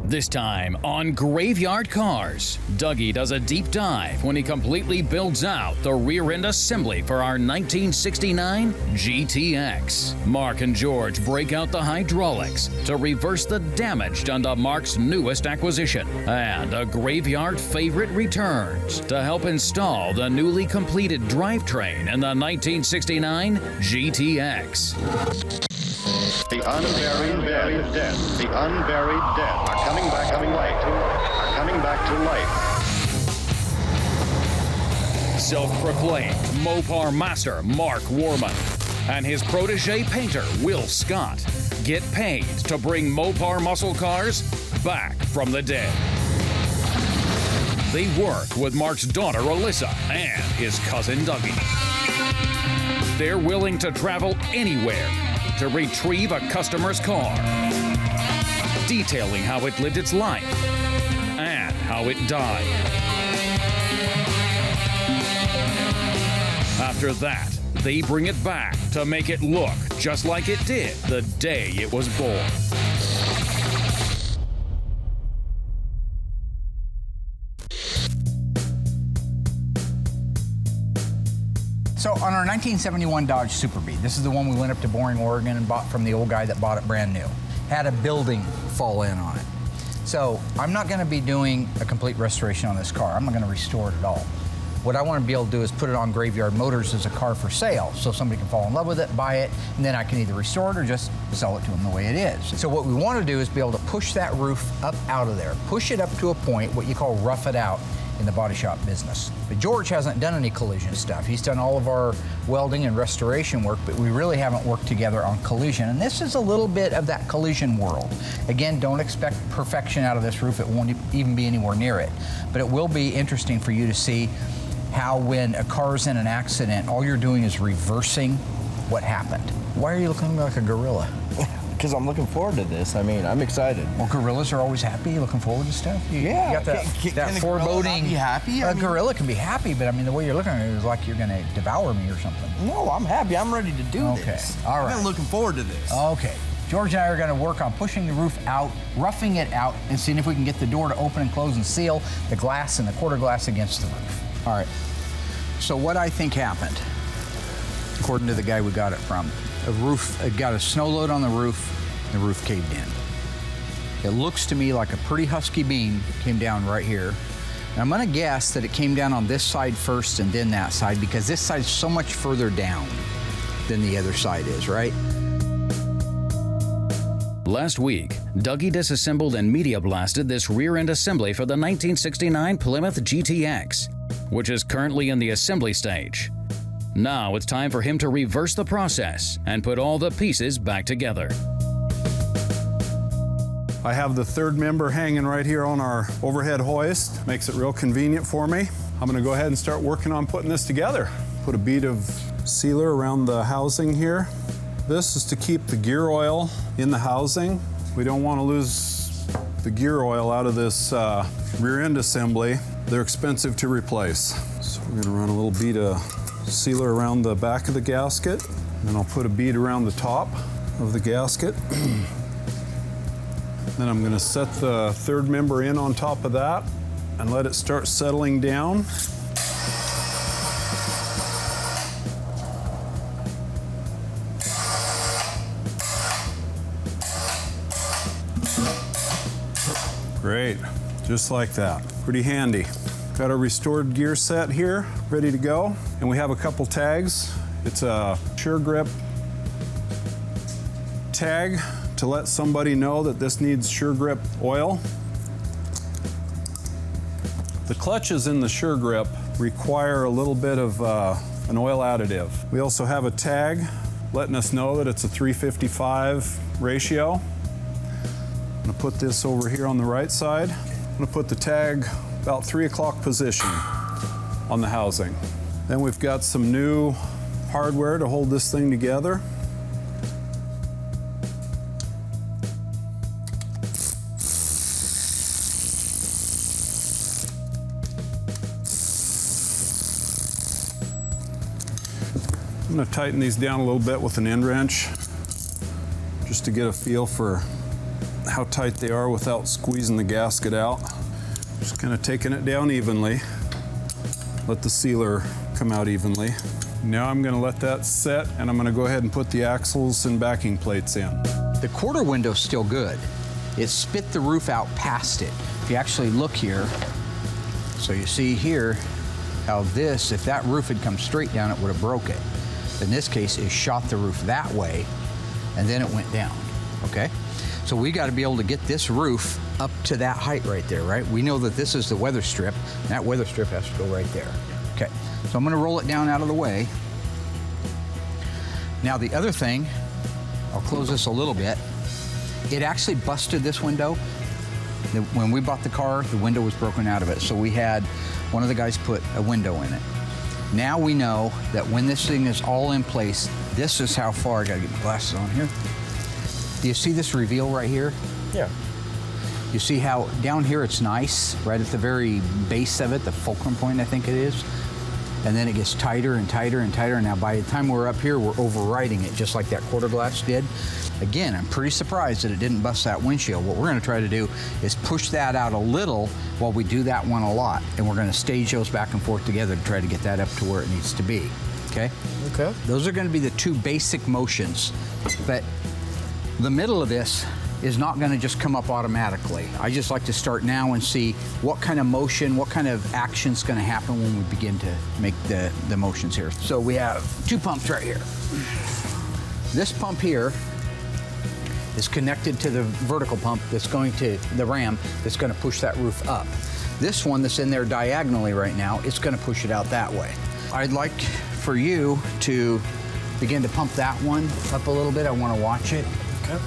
This time on Graveyard Carz, Dougie does a deep dive when he completely builds out the rear end assembly for our 1969 GTX. Mark and George break out the hydraulics to reverse the damage done to Mark's newest acquisition. And a graveyard favorite returns to help install the newly completed drivetrain in the 1969 GTX. The unburied dead. The unburied dead are coming back to life. Self-proclaimed Mopar master Mark Warman and his protege painter Will Scott get paid to bring Mopar muscle cars back from the dead. They work with Mark's daughter Alyssa and his cousin Dougie. They're willing to travel anywhere to retrieve a customer's car, detailing how it lived its life and how it died. After that, they bring it back to make it look just like it did the day it was born. So on our 1971 Dodge Super Bee, this is the one we went up to Boring, Oregon and bought from the old guy that bought it brand new. Had a building fall in on it. So I'm not gonna be doing a complete restoration on this car. I'm not gonna restore it at all. What I want to be able to do is put it on Graveyard Motors as a car for sale so somebody can fall in love with it, buy it, and then I can either restore it or just sell it to them the way it is. So what we want to do is be able to push that roof up out of there, push it up to a point, what you call rough it out in the body shop business. But George hasn't done any collision stuff. He's done all of our welding and restoration work, but we really haven't worked together on collision. And this is a little bit of that collision world. Again, don't expect perfection out of this roof. It won't even be anywhere near it. But it will be interesting for you to see how when a car's in an accident, all you're doing is reversing what happened. Why are you looking like a gorilla? Because I'm looking forward to this. I mean, I'm excited. Well, gorillas are always happy, looking forward to stuff. You got that can foreboding. A gorilla not be happy? A gorilla can be happy, but I mean, the way you're looking at it is like you're going to devour me or something. No, I'm happy. I'm ready to do this. All right. I'm looking forward to this. Okay. George and I are going to work on pushing the roof out, roughing it out, and seeing if we can get the door to open and close and seal the glass and the quarter glass against the roof. All right. So what I think happened, according to the guy we got it from, it got a snow load on the roof caved in. It looks to me like a pretty husky beam came down right here. And I'm gonna guess that it came down on this side first and then that side, because this side's so much further down than the other side is, right? Last week, Dougie disassembled and media blasted this rear end assembly for the 1969 Plymouth GTX, which is currently in the assembly stage. Now it's time for him to reverse the process and put all the pieces back together. I have the third member hanging right here on our overhead hoist. Makes it real convenient for me. I'm gonna go ahead and start working on putting this together. Put a bead of sealer around the housing here. This is to keep the gear oil in the housing. We don't want to lose the gear oil out of this rear end assembly. They're expensive to replace. So we're gonna run a little bead of sealer around the back of the gasket. Then I'll put a bead around the top of the gasket. Then I'm gonna set the third member in on top of that and let it start settling down. Great, just like that. Pretty handy. Got a restored gear set here, ready to go. And we have a couple tags. It's a Sure Grip tag to let somebody know that this needs Sure Grip oil. The clutches in the Sure Grip require a little bit of an oil additive. We also have a tag letting us know that it's a 355 ratio. I'm gonna put this over here on the right side. I'm gonna put the tag about 3 o'clock position on the housing. Then we've got some new hardware to hold this thing together. I'm going to tighten these down a little bit with an end wrench just to get a feel for how tight they are without squeezing the gasket out. Just kind of taking it down evenly. Let the sealer come out evenly. Now I'm gonna let that set, and I'm gonna go ahead and put the axles and backing plates in. The quarter window's still good. It spit the roof out past it. If you actually look here, so you see here how this, if that roof had come straight down, it would have broke it. In this case, it shot the roof that way, and then it went down, okay? So we got to be able to get this roof up to that height right there, right? We know that this is the weather strip, and that weather strip has to go right there. Okay, so I'm gonna roll it down out of the way. Now the other thing, I'll close this a little bit. It actually busted this window. When we bought the car, the window was broken out of it. So we had one of the guys put a window in it. Now we know that when this thing is all in place, this is how far, I gotta get my glasses on here. Do you see this reveal right here? Yeah. You see how down here it's nice, right at the very base of it, the fulcrum point I think it is. And then it gets tighter and tighter and tighter. And now by the time we're up here, we're overriding it just like that quarter glass did. Again, I'm pretty surprised that it didn't bust that windshield. What we're gonna try to do is push that out a little while we do that one a lot. And we're gonna stage those back and forth together to try to get that up to where it needs to be, okay? Okay. Those are gonna be the two basic motions. But the middle of this is not gonna just come up automatically. I just like to start now and see what kind of motion, what kind of action's gonna happen when we begin to make the motions here. So we have two pumps right here. This pump here is connected to the vertical pump that's going to the ram that's gonna push that roof up. This one that's in there diagonally right now, it's gonna push it out that way. I'd like for you to begin to pump that one up a little bit. I wanna watch it. Okay.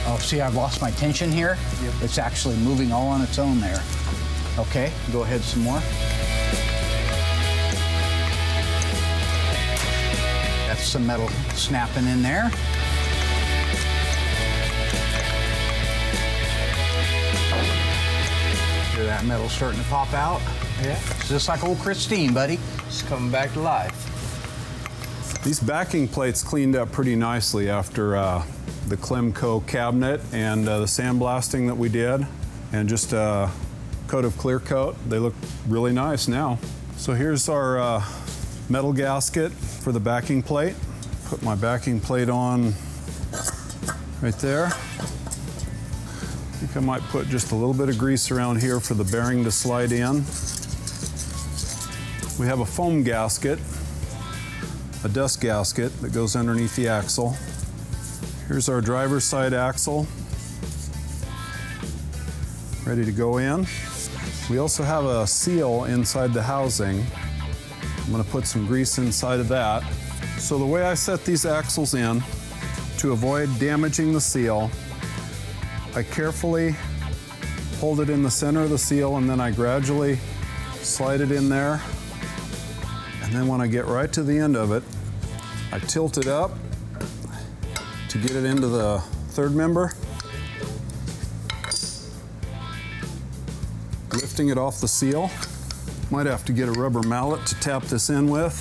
Oh, see, I've lost my tension here. Yep. It's actually moving all on its own there. Okay, go ahead some more. That's some metal snapping in there. Hear that metal starting to pop out? Yeah. It's just like old Christine, buddy. It's coming back to life. These backing plates cleaned up pretty nicely after the Clemco cabinet and the sandblasting that we did, and just a coat of clear coat. They look really nice now. So here's our metal gasket for the backing plate. Put my backing plate on right there. I think I might put just a little bit of grease around here for the bearing to slide in. We have a foam gasket, a dust gasket that goes underneath the axle. Here's our driver's side axle, ready to go in. We also have a seal inside the housing. I'm gonna put some grease inside of that. So the way I set these axles in, to avoid damaging the seal, I carefully hold it in the center of the seal, and then I gradually slide it in there. And then when I get right to the end of it, I tilt it up to get it into the third member, lifting it off the seal. Might have to get a rubber mallet to tap this in with,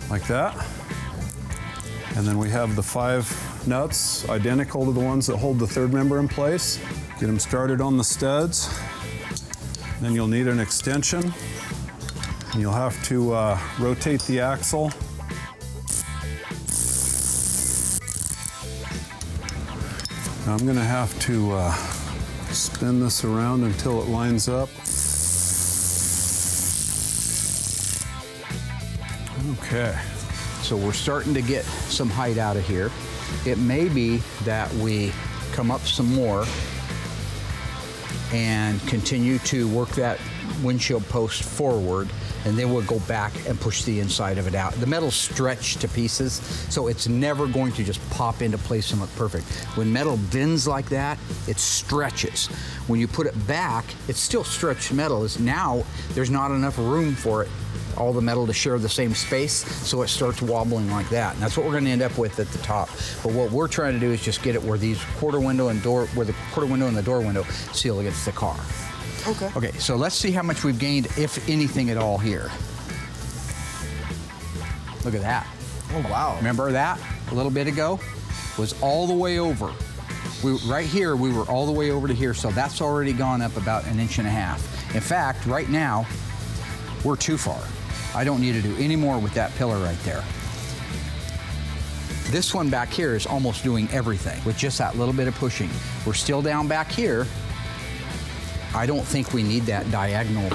like that. And then we have the 5 nuts, identical to the ones that hold the third member in place. Get them started on the studs. Then you'll need an extension. And you'll have to rotate the axle. Now I'm gonna have to spin this around until it lines up. Okay. So we're starting to get some height out of here. It may be that we come up some more and continue to work that windshield post forward, and then we'll go back and push the inside of it out. The metal's stretched to pieces, so it's never going to just pop into place and look perfect. When metal bends like that, it stretches. When you put it back, it's still stretched metal. Now there's not enough room for it, all the metal to share the same space, so it starts wobbling like that. And that's what we're gonna end up with at the top. But what we're trying to do is just get it where these quarter window and door, where the quarter window and the door window seal against the car. Okay. Okay, so let's see how much we've gained, if anything at all, here. Look at that. Oh, wow. Remember that a little bit ago? Was all the way over. Right here, we were all the way over to here, so that's already gone up about 1.5 inches. In fact, right now, we're too far. I don't need to do any more with that pillar right there. This one back here is almost doing everything with just that little bit of pushing. We're still down back here. I don't think we need that diagonal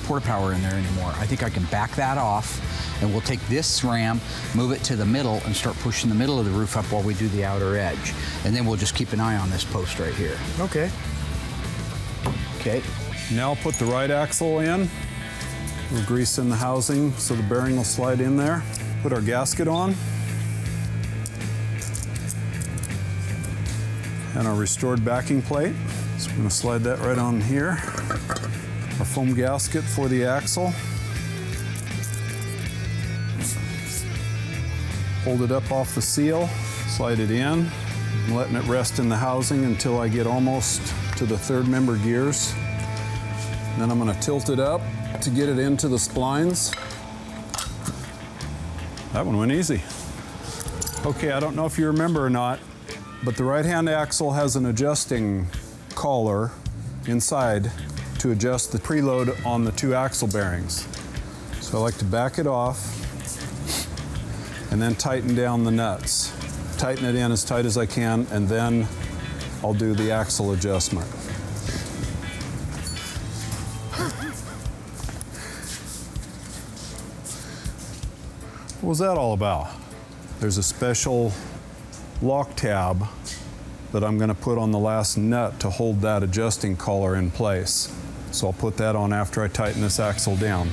porta power in there anymore. I think I can back that off, and we'll take this ram, move it to the middle, and start pushing the middle of the roof up while we do the outer edge. And then we'll just keep an eye on this post right here. Okay. Okay. Now I'll put the right axle in. We'll grease in the housing so the bearing will slide in there. Put our gasket on. And our restored backing plate. So I'm going to slide that right on here. Our foam gasket for the axle. Hold it up off the seal, slide it in. I'm letting it rest in the housing until I get almost to the third member gears. Then I'm going to tilt it up to get it into the splines. That one went easy. Okay, I don't know if you remember or not, but the right-hand axle has an adjusting collar inside to adjust the preload on the 2 axle bearings. So I like to back it off and then tighten down the nuts. Tighten it in as tight as I can, and then I'll do the axle adjustment. What was that all about? There's a special lock tab that I'm going to put on the last nut to hold that adjusting collar in place. So I'll put that on after I tighten this axle down.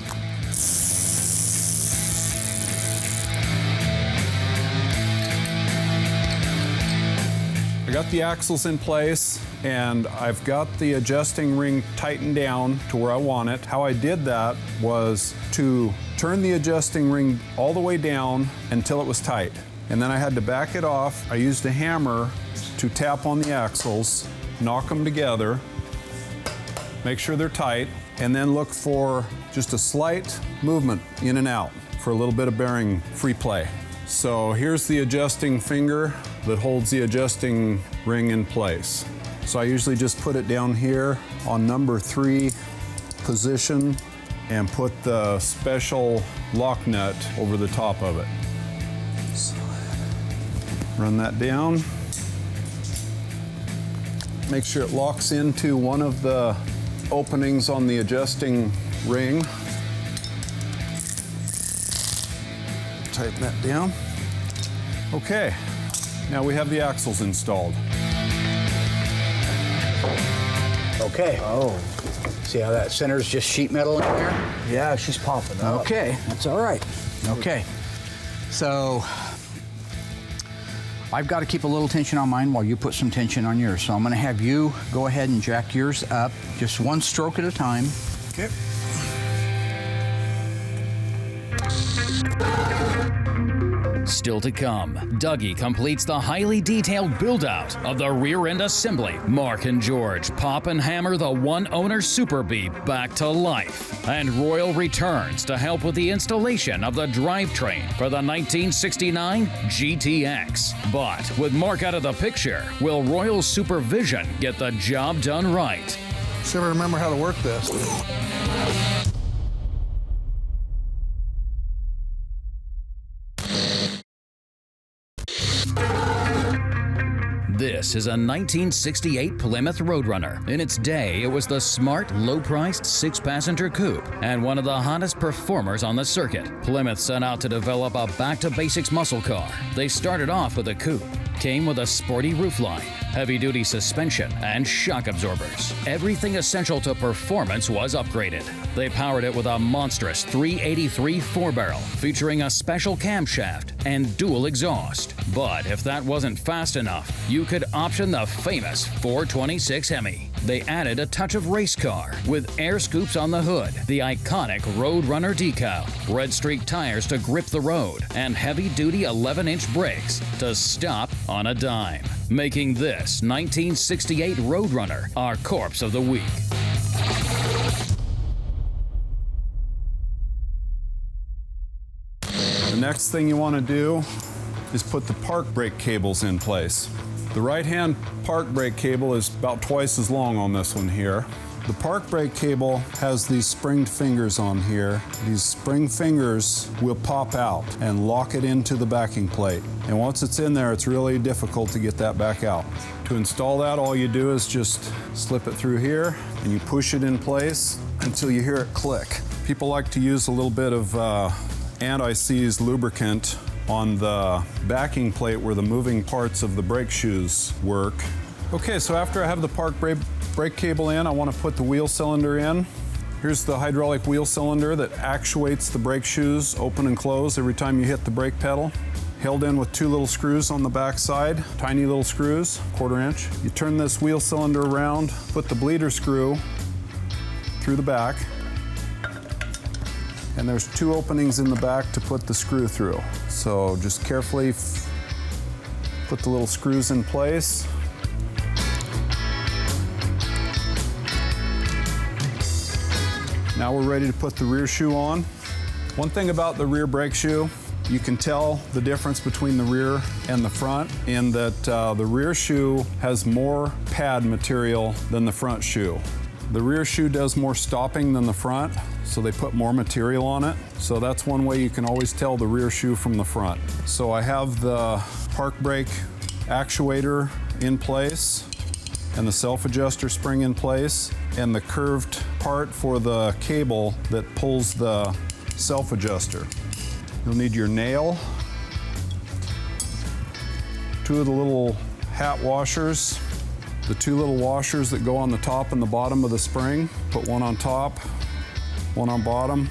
I got the axles in place, and I've got the adjusting ring tightened down to where I want it. How I did that was to turn the adjusting ring all the way down until it was tight. And then I had to back it off. I used a hammer to tap on the axles, knock them together, make sure they're tight, and then look for just a slight movement in and out for a little bit of bearing free play. So here's the adjusting finger that holds the adjusting ring in place. So I usually just put it down here on number 3 position and put the special lock nut over the top of it. Run that down. Make sure it locks into one of the openings on the adjusting ring. Tighten that down. Okay, now we have the axles installed. Okay. Oh. See how that center's just sheet metal in there? Yeah, she's popping up. Okay, that's all right. Okay, so I've got to keep a little tension on mine while you put some tension on yours. So I'm going to have you go ahead and jack yours up, just one stroke at a time. Okay. Still to come, Dougie completes the highly detailed build-out of the rear end assembly. Mark and George pop and hammer the one-owner Super Bee back to life. And Royal returns to help with the installation of the drivetrain for the 1969 GTX. But with Mark out of the picture, will Royal's supervision get the job done right? Just ever remember how to work this. This is a 1968 Plymouth Roadrunner. In its day, it was the smart, low-priced 6-passenger coupe and one of the hottest performers on the circuit. Plymouth set out to develop a back-to-basics muscle car. They started off with a coupe. Came with a sporty roofline, heavy-duty suspension, and shock absorbers. Everything essential to performance was upgraded. They powered it with a monstrous 383 4-barrel, featuring a special camshaft and dual exhaust. But if that wasn't fast enough, you could option the famous 426 Hemi. They added a touch of race car with air scoops on the hood, the iconic Roadrunner decal, red streak tires to grip the road, and heavy-duty 11-inch brakes to stop on a dime, making this 1968 Roadrunner our corpse of the week. The next thing you want to do is put the park brake cables in place. The right-hand park brake cable is about twice as long on this one here. The park brake cable has these springed fingers on here. These spring fingers will pop out and lock it into the backing plate. And once it's in there, it's really difficult to get that back out. To install that, all you do is just slip it through here and you push it in place until you hear it click. People like to use a little bit of anti-seize lubricant on the backing plate where the moving parts of the brake shoes work. Okay, so after I have the park brake cable in, I want to put the wheel cylinder in. Here's the hydraulic wheel cylinder that actuates the brake shoes open and close every time you hit the brake pedal. Held in with 2 little screws on the back side, tiny little screws, 1/4 inch. You turn this wheel cylinder around, put the bleeder screw through the back, and there's 2 openings in the back to put the screw through. So just carefully put the little screws in place. Now we're ready to put the rear shoe on. One thing about the rear brake shoe, you can tell the difference between the rear and the front in that the rear shoe has more pad material than the front shoe. The rear shoe does more stopping than the front, so they put more material on it. So that's one way you can always tell the rear shoe from the front. So I have the park brake actuator in place and the self-adjuster spring in place and the curved part for the cable that pulls the self-adjuster. You'll need your nail, 2 of the little hat washers, the 2 little washers that go on the top and the bottom of the spring. Put one on top, one on bottom.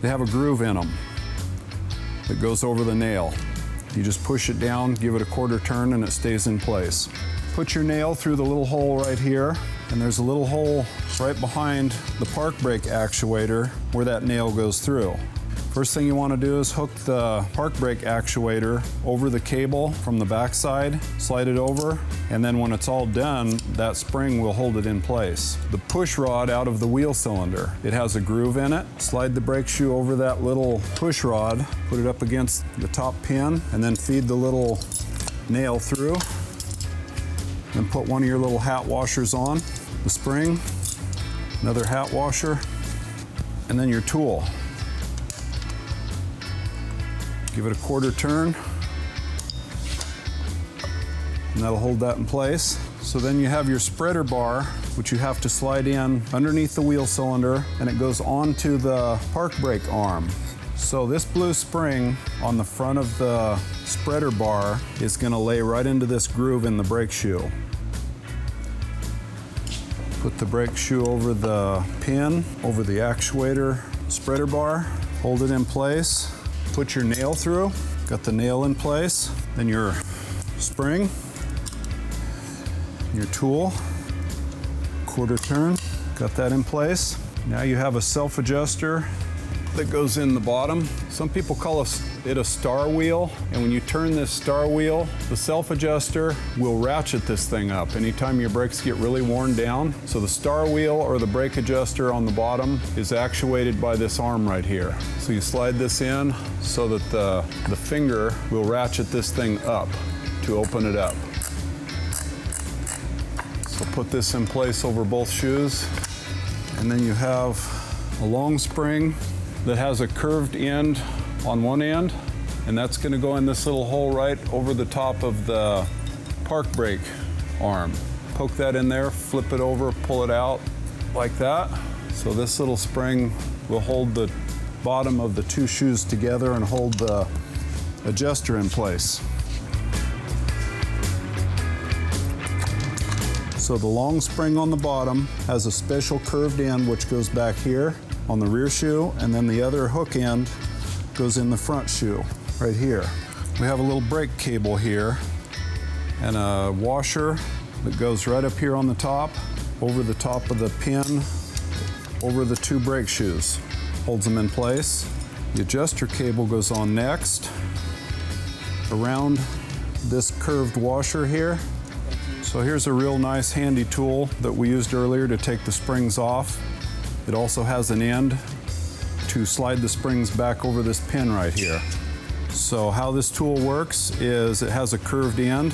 They have a groove in them that goes over the nail. You just push it down, give it a 1/4 turn, and it stays in place. Put your nail through the little hole right here, and there's a little hole right behind the park brake actuator where that nail goes through. First thing you want to do is hook the park brake actuator over the cable from the back side, slide it over, and then when it's all done, that spring will hold it in place. The push rod out of the wheel cylinder, it has a groove in it. Slide the brake shoe over that little push rod, put it up against the top pin, and then feed the little nail through. Then put one of your little hat washers on the spring, another hat washer, and then your tool. Give it a 1/4 turn, and that'll hold that in place. So then you have your spreader bar, which you have to slide in underneath the wheel cylinder, and it goes onto the park brake arm. So this blue spring on the front of the spreader bar is gonna lay right into this groove in the brake shoe. Put the brake shoe over the pin, over the actuator spreader bar, hold it in place. Put your nail through, got the nail in place, then your spring, your tool, 1/4 turn, got that in place. Now you have a self-adjuster that goes in the bottom. Some people call it a star wheel, and when you turn this star wheel, the self-adjuster will ratchet this thing up anytime your brakes get really worn down. So the star wheel or the brake adjuster on the bottom is actuated by this arm right here. So you slide this in so that the finger will ratchet this thing up to open it up. So put this in place over both shoes, and then you have a long spring that has a curved end on one end, and that's going to go in this little hole right over the top of the park brake arm. Poke that in there, flip it over, pull it out like that. So this little spring will hold the bottom of the 2 shoes together and hold the adjuster in place. So the long spring on the bottom has a special curved end which goes back here on the rear shoe, and then the other hook end goes in the front shoe right here. We have a little brake cable here and a washer that goes right up here on the top, over the top of the pin, over the two brake shoes. Holds them in place. The adjuster cable goes on next, around this curved washer here. So here's a real nice handy tool that we used earlier to take the springs off. It also has an end to slide the springs back over this pin right here. So how this tool works is it has a curved end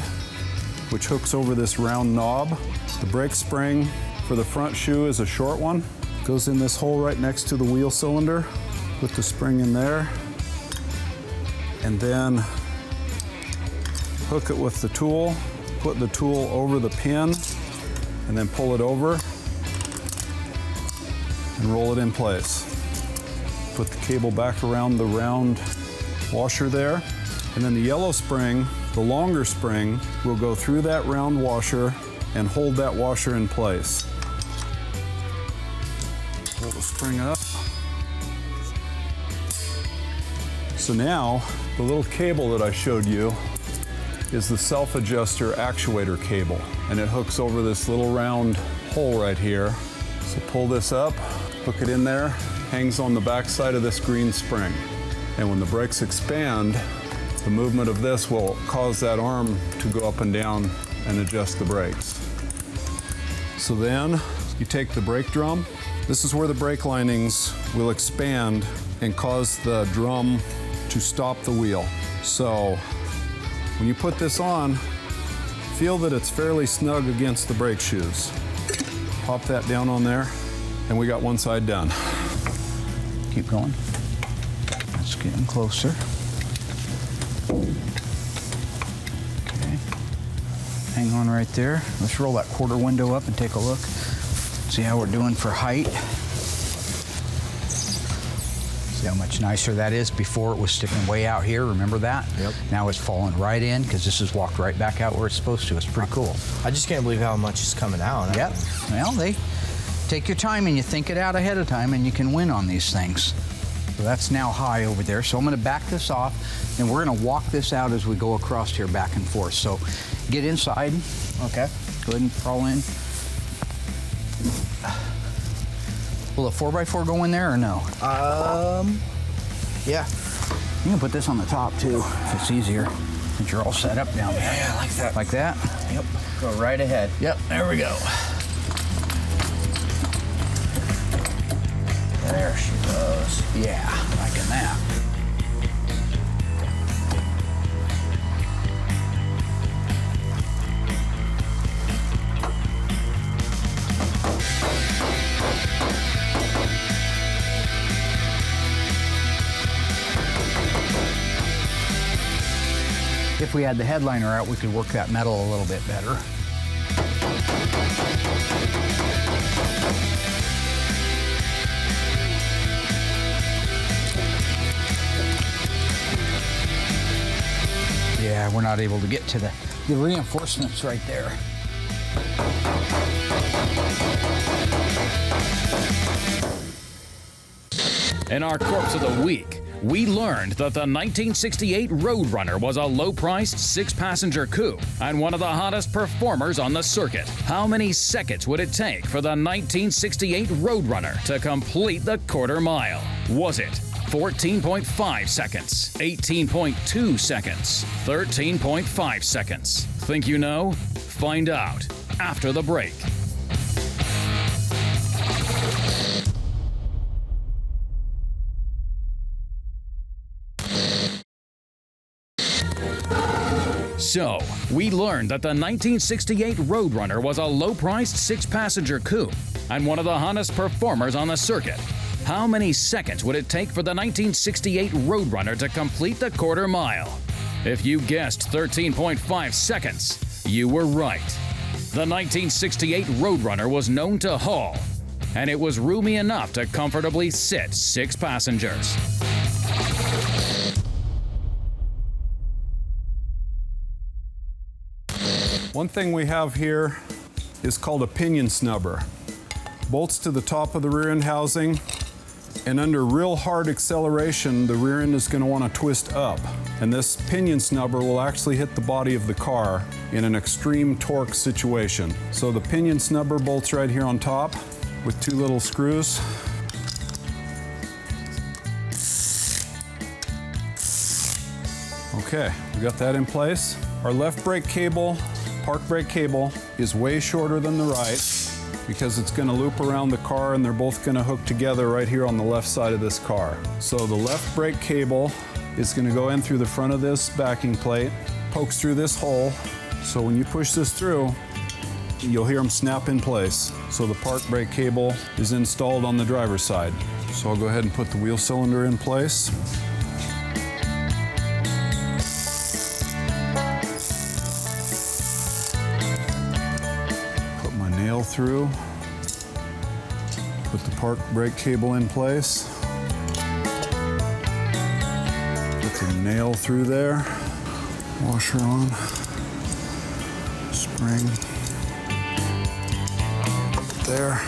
which hooks over this round knob. The brake spring for the front shoe is a short one. Goes in this hole right next to the wheel cylinder. Put the spring in there. And then hook it with the tool. Put the tool over the pin and then pull it over and roll it in place. Put the cable back around the round washer there. And then the yellow spring, the longer spring, will go through that round washer and hold that washer in place. Pull the spring up. So now, the little cable that I showed you is the self-adjuster actuator cable, and it hooks over this little round hole right here. So pull this up, hook it in there, hangs on the back side of this green spring. And when the brakes expand, the movement of this will cause that arm to go up and down and adjust the brakes. So then you take the brake drum. This is where the brake linings will expand and cause the drum to stop the wheel. So when you put this on, feel that it's fairly snug against the brake shoes. Pop that down on there, and we got one side done. Keep going. That's getting closer. Okay. Hang on right there. Let's roll that quarter window up and take a look. See how we're doing for height. See how much nicer that is. Before it was sticking way out here, remember that? Yep. Now it's falling right in because this has walked right back out where it's supposed to. It's pretty cool. I just can't believe how much is coming out. Yep. Well, they take your time and you think it out ahead of time and you can win on these things. So that's now high over there. So I'm going to back this off and we're going to walk this out as we go across here back and forth. So get inside. Okay. Go ahead and crawl in. Will the 4x4 go in there or no? Yeah. You can put this on the top too, if it's easier, since you're all set up down there. Yeah, like that. Like that? Yep. Go right ahead. Yep, there we go. There she goes. Yeah, liking that. If we had the headliner out, we could work that metal a little bit better. Yeah, we're not able to get to the reinforcements right there. In our Corpse of the Week, we learned that the 1968 Roadrunner was a low-priced 6-passenger coupe and one of the hottest performers on the circuit. How many seconds would it take for the 1968 Roadrunner to complete the quarter mile? Was it 14.5 seconds, 18.2 seconds, 13.5 seconds? Think you know? Find out after the break. So, we learned that the 1968 Roadrunner was a low-priced 6-passenger coupe and one of the hottest performers on the circuit. How many seconds would it take for the 1968 Roadrunner to complete the quarter mile? If you guessed 13.5 seconds, you were right. The 1968 Roadrunner was known to haul, and it was roomy enough to comfortably sit 6 passengers. One thing we have here is called a pinion snubber. Bolts to the top of the rear end housing And under real hard acceleration, the rear end is going to want to twist up. And this pinion snubber will actually hit the body of the car in an extreme torque situation. So the pinion snubber bolts right here on top with 2 little screws. Okay, we got that in place. Our left brake cable, park brake cable, is way shorter than the right because it's going to loop around the car and they're both going to hook together right here on the left side of this car. So the left brake cable is going to go in through the front of this backing plate, pokes through this hole. So when you push this through, you'll hear them snap in place. So the park brake cable is installed on the driver's side. So I'll go ahead and put the wheel cylinder in place. Put my nail through. Put the park brake cable in place. Put the nail through there. Washer on. Spring. There.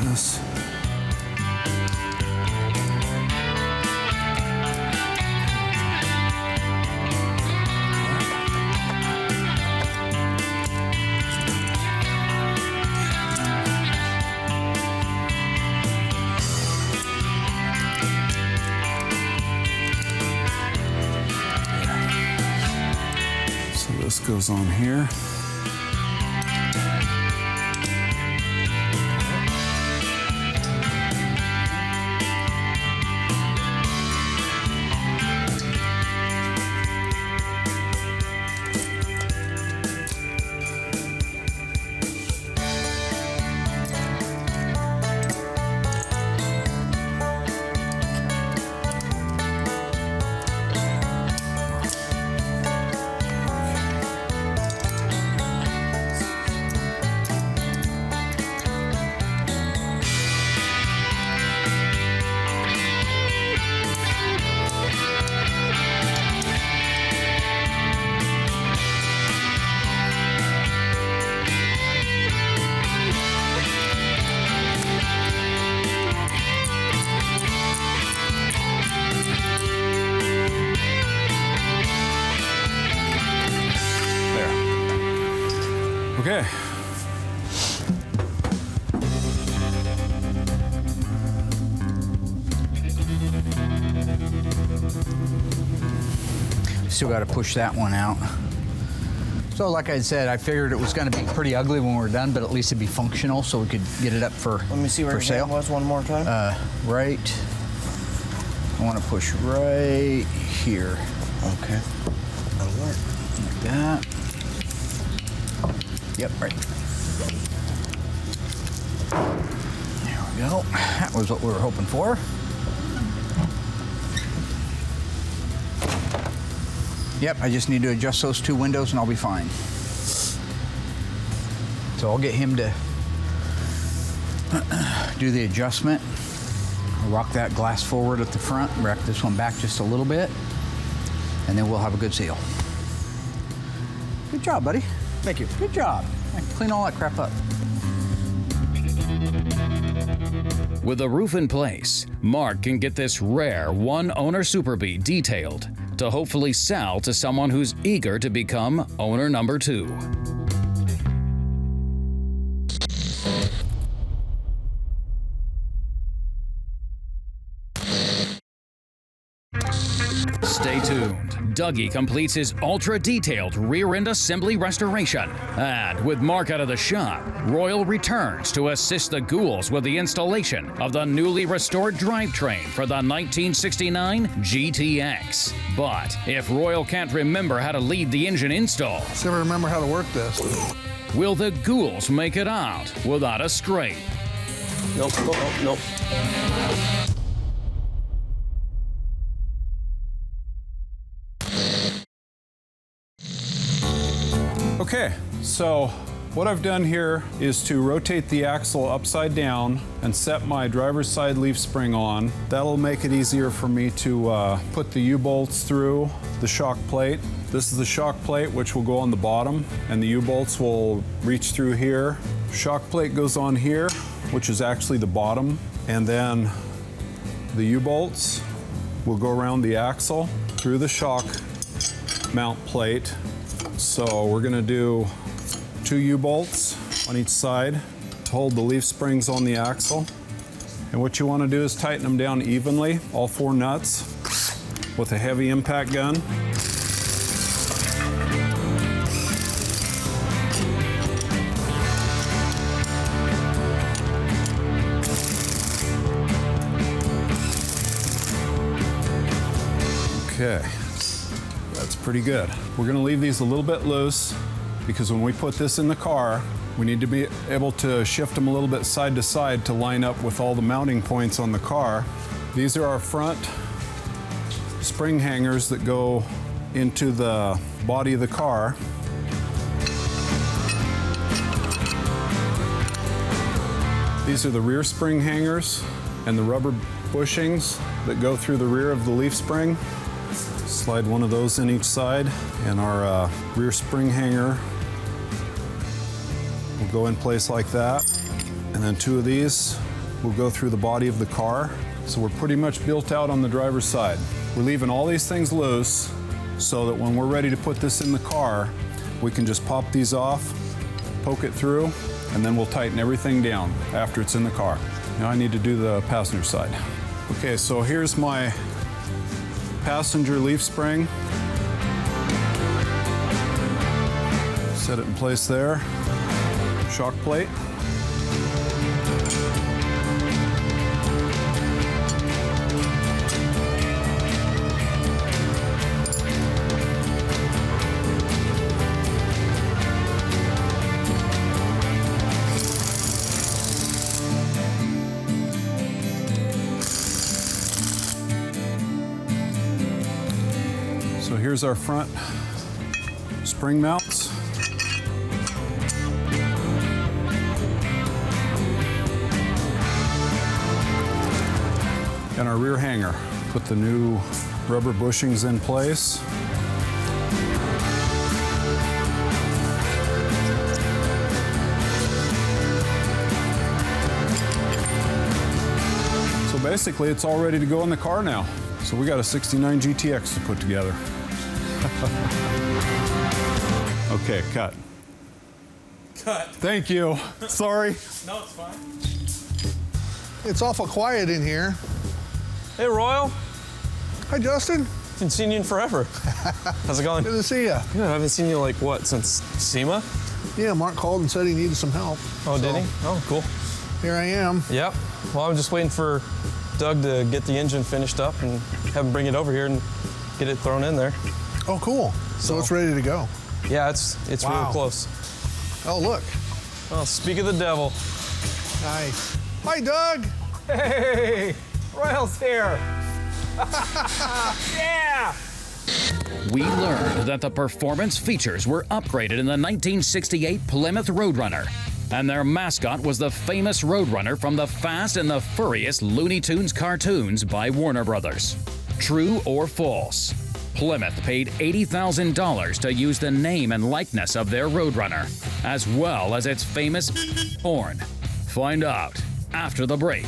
This. This goes on here. Okay. Still got to push that one out. So like I said, I figured it was going to be pretty ugly when we're done, but at least it'd be functional so we could get it up for sale. Let me see where your hand was one more time. Right. I want to push right here. Okay. That'll work. Like that. Yep, right. There we go. That was what we were hoping for. Yep, I just need to adjust those 2 windows and I'll be fine. So I'll get him to do the adjustment. I'll rock that glass forward at the front, rock this one back just a little bit, and then we'll have a good seal. Good job, buddy. Thank you. Good job. Clean all that crap up. With the roof in place, Mark can get this rare one-owner Super Bee detailed to hopefully sell to someone who's eager to become owner number 2. Stay tuned. Dougie completes his ultra-detailed rear-end assembly restoration. And with Mark out of the shop, Royal returns to assist the ghouls with the installation of the newly restored drivetrain for the 1969 GTX. But if Royal can't remember how to lead the engine install, Let's never remember how to work this. will the ghouls make it out without a scrape? Nope, nope, nope. Okay, so what I've done here is to rotate the axle upside down and set my driver's side leaf spring on. That'll make it easier for me to put the U-bolts through the shock plate. This is the shock plate, which will go on the bottom, and the U-bolts will reach through here. Shock plate goes on here, which is actually the bottom, and then The U-bolts will go around the axle through the shock mount plate. So we're gonna do 2 U-bolts on each side to hold the leaf springs on the axle. And what you wanna do is tighten them down evenly, all 4 nuts, with a heavy impact gun. Okay, that's pretty good. We're gonna leave these a little bit loose because when we put this in the car, we need to be able to shift them a little bit side to side to line up with all the mounting points on the car. These are our front spring hangers that go into the body of the car. These are the rear spring hangers and the rubber bushings that go through the rear of the leaf spring. Slide one of those in each side, and our rear spring hanger will go in place like that. And then 2 of these will go through the body of the car. So we're pretty much built out on the driver's side. We're leaving all these things loose so that when we're ready to put this in the car, we can just pop these off, poke it through, and then we'll tighten everything down after it's in the car. Now I need to do the passenger side. Okay, so here's my passenger leaf spring. Set it in place there. Shock plate. So here's our front spring mounts. And our rear hanger. Put the new rubber bushings in place. So basically it's all ready to go in the car now. So we got a 69 GTX to put together. Okay, cut. Cut. Thank you. Sorry. No, it's fine. It's awful quiet in here. Hey, Royal. Hi, Justin. Haven't seen you in forever. How's it going? Good to see you. Yeah, I haven't seen you like what, since SEMA? Yeah, Mark called and said he needed some help. Oh, did he? Oh, cool. Here I am. Yep. Well, I'm just waiting for Doug to get the engine finished up and have him bring it over here and get it thrown in there. Oh, cool. So it's ready to go. Yeah, it's Wow. real close. Oh, look. Well, speak of the devil. Nice. Hi, Doug. Hey, Royal's here. Yeah! We learned that the performance features were upgraded in the 1968 Plymouth Roadrunner, and their mascot was the famous Roadrunner from the Fast and the Furious Looney Tunes cartoons by Warner Brothers. True or false? Plymouth paid $80,000 to use the name and likeness of their Roadrunner, as well as its famous horn. Find out after the break.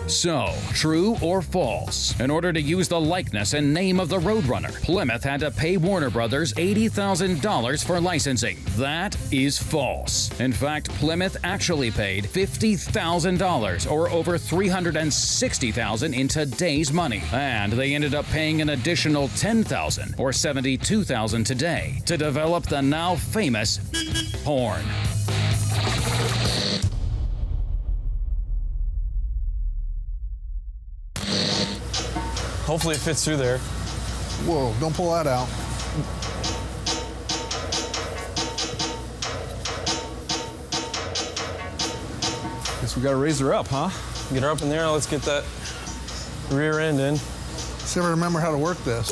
So, true or false? In order to use the likeness and name of the Roadrunner, Plymouth had to pay Warner Brothers $80,000 for licensing. That is false. In fact, Plymouth actually paid $50,000, or over $360,000 in today's money. And they ended up paying an additional $10,000, or $72,000 today, to develop the now famous horn. Hopefully it fits through there. Whoa, don't pull that out. Guess we gotta raise her up, huh? Get her up in there. Let's get that rear end in. Just never remember how to work this.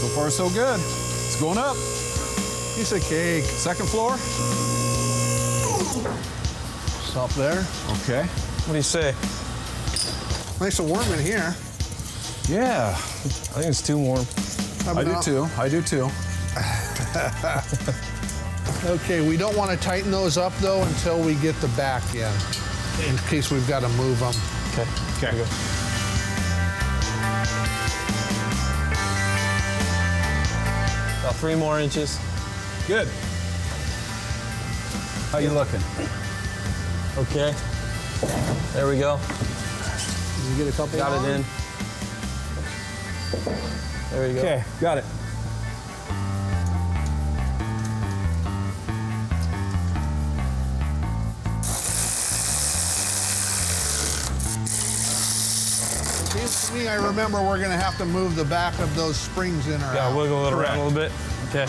So far, so good. It's going up. Piece of cake. Second floor. Stop there. Okay. What do you say? Nice and warm in here. Yeah, I think it's too warm. I do too. I do too. Okay, we don't want to tighten those up though until we get the back in case we've got to move them. Okay. Okay. Here we go. About 3 more inches. Good. How you looking? Okay. There we go. Did you get a couple? Got it in. There you go. Okay, got it. Seems to me, I remember we're going to have to move the back of those springs in or Got out. to wiggle it around a little bit. Okay.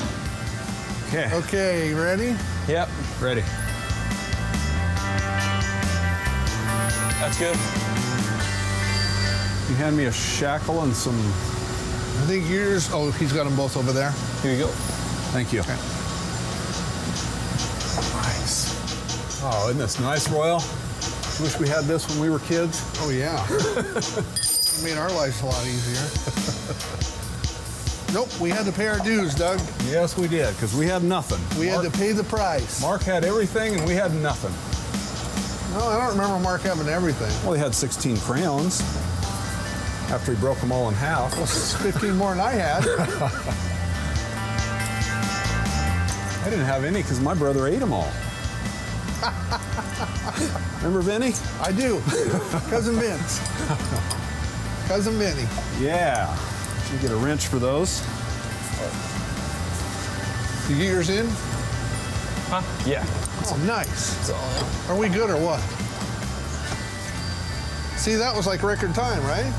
Okay. Okay, ready? Yep. Ready. That's good. You hand me a shackle and some. I think yours. Oh, he's got them both over there. Here you go. Thank you. Nice. Oh, isn't this nice, Royal? Wish we had this when we were kids. Oh yeah. It made our lives a lot easier. Nope, we had to pay our dues, Doug. Yes, we did, because we had nothing. We had to pay the price. Mark had everything, and we had nothing. No, I don't remember Mark having everything. Well, he had 16 crayons after he broke them all in half. Well, it's 15 more than I had. I didn't have any because my brother ate them all. Remember Vinny? I do. Cousin Vince. Cousin Vinny. Yeah. You get a wrench for those. You get yours in? Huh? Yeah. Oh, nice. It's all in. Are we good or what? See, that was like record time, right?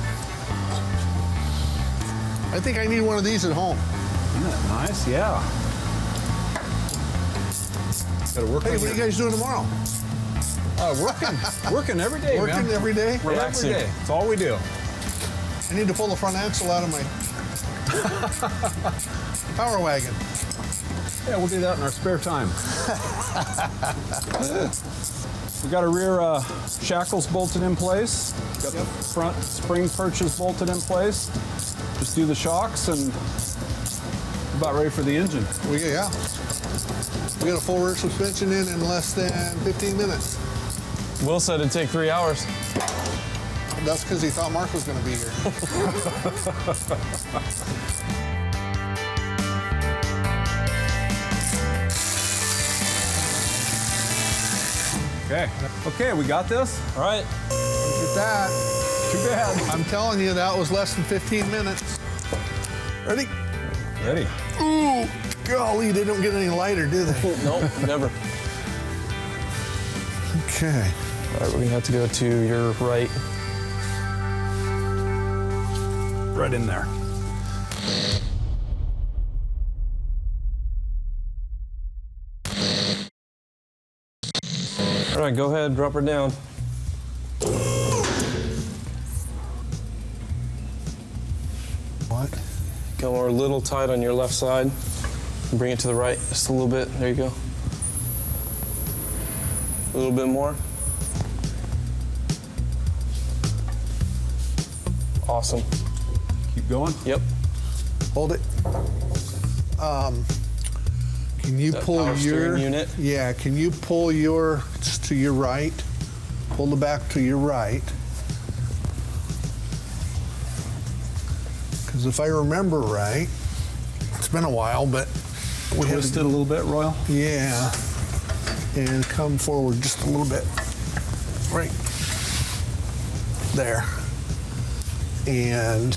I think I need one of these at home. Isn't that nice? Yeah. Got to work Hey, on what are you guys doing tomorrow? working every day, Working man. every day? Relaxing. Every day. It's all we do. I need to pull the front axle out of my power wagon. Yeah, we'll do that in our spare time. We got our rear shackles bolted in place. Got the front spring perches bolted in place. Just do the shocks and about ready for the engine. We got a full rear suspension in less than 15 minutes. Will said it'd take 3 hours. That's because he thought Mark was going to be here. Okay. Okay, we got this? All right. Look at that. Too bad. I'm telling you, that was less than 15 minutes. Ready? Ready. Ooh, golly, they don't get any lighter, do they? Nope, never. Okay. All right, we're gonna have to go to your right. Right in there. All right, go ahead, drop her down. What? Go a little tight on your left side. Bring it to the right just a little bit. There you go. A little bit more. Awesome. Keep going. Yep. Hold it. Can you That pull power your steering unit? Yeah, can you pull your just to your right? Pull the back to your right. Because if I remember right, it's been a while, but we had Twist it a little bit, Royal. yeah, and come forward just a little bit. Right there. And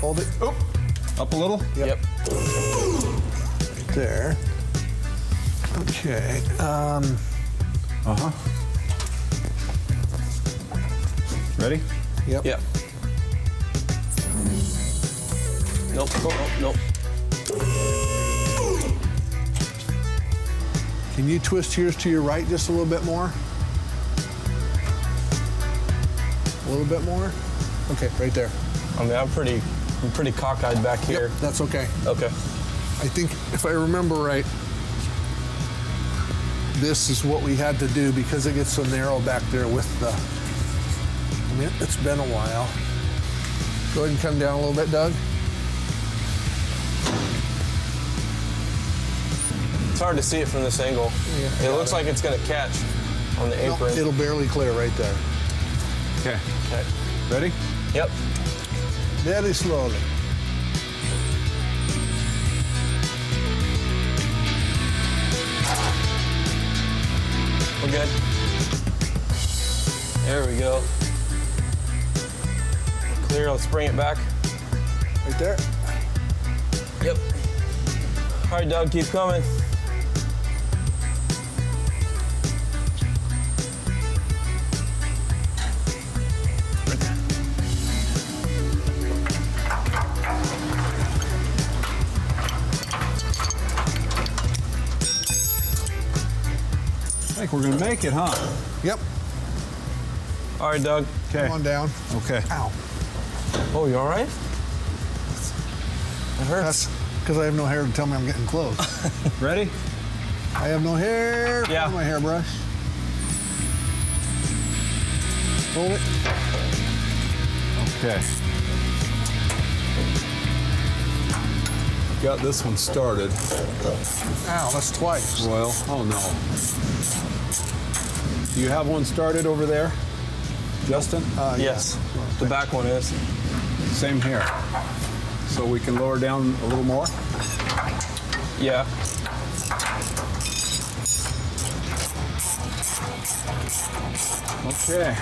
hold it. Oh, Up a little. Yep. right there. Okay. Uh-huh. Ready? Yep. Yep. Nope. Oh, nope. Can you twist yours to your right just a little bit more? A little bit more? Okay, right there. I mean, I'm pretty cockeyed back here. Yep, that's okay. Okay. I think if I remember right, this is what we had to do because it gets so narrow back there with the, I mean, it's been a while. Go ahead and come down a little bit, Doug. It's hard to see it from this angle. Yeah. It looks like it's gonna catch on the apron. Nope, it'll barely clear right there. Okay. Okay. Ready? Yep. Very slowly. We're good. There we go. Clear, let's bring it back. Right there. Yep. All right, Doug, keep coming. I think we're gonna make it, huh? Yep. All right, Doug. Okay. Come on down. Okay. Ow. Oh, you all right? It hurts. That's because I have no hair to tell me I'm getting close. Ready? I have no hair. Yeah. My hairbrush. Hold it. Okay. Got this one started. Ow, that's twice. Royal. Oh no. Do you have one started over there, Justin? Yes. The back one is. Same here. So we can lower down a little more. Yeah. Okay.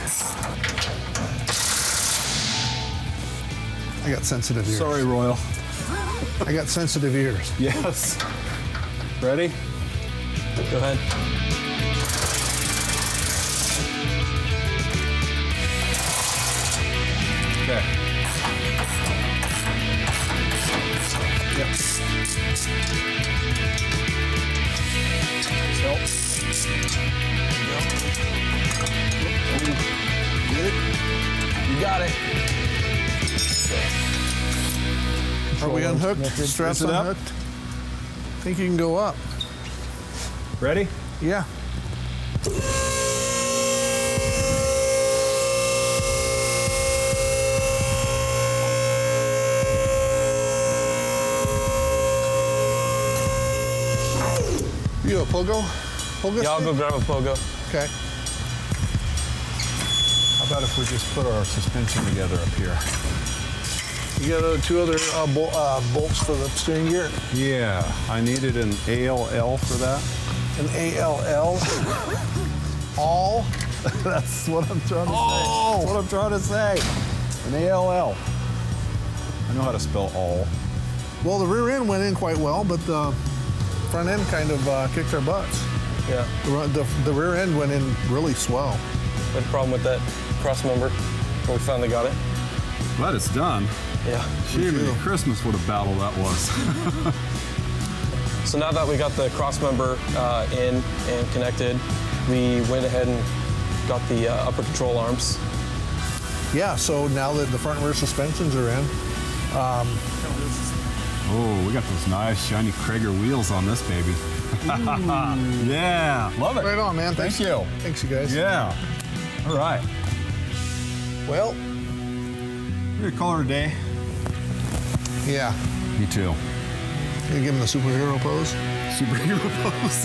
I got sensitive ears. Sorry, Royal. I got sensitive ears. Yes. Ready? Go ahead. Okay. Yep. Help. Get it? You got it. Are we unhooked? Straps Is it up? unhooked? Think you can go up? Ready? Yeah. You a pogo? Pogo Yeah, I'll stick? go grab a pogo. Okay. How about if we just put our suspension together up here? You got two other bolts for the steering gear? Yeah, I needed an ALL for that. An ALL? All? That's what I'm trying to say. Oh! That's what I'm trying to say. An ALL. I know how to spell all. Well, the rear end went in quite well, but the front end kind of kicked our butts. Yeah. The rear end went in really swell. We had a problem with that cross member when we finally got it. But it's done. Yeah. Jiminy Christmas, what a battle that was. So now that we got the cross member in and connected, we went ahead and got the upper control arms. Yeah, so now that the front and rear suspensions are in, Oh, we got those nice shiny Krager wheels on this baby. Yeah, love it. right on, man. Thank you. Thanks, you guys. Yeah. All right. Well, We're gonna call her a day. yeah. Me too. You give him the superhero pose? Superhero pose.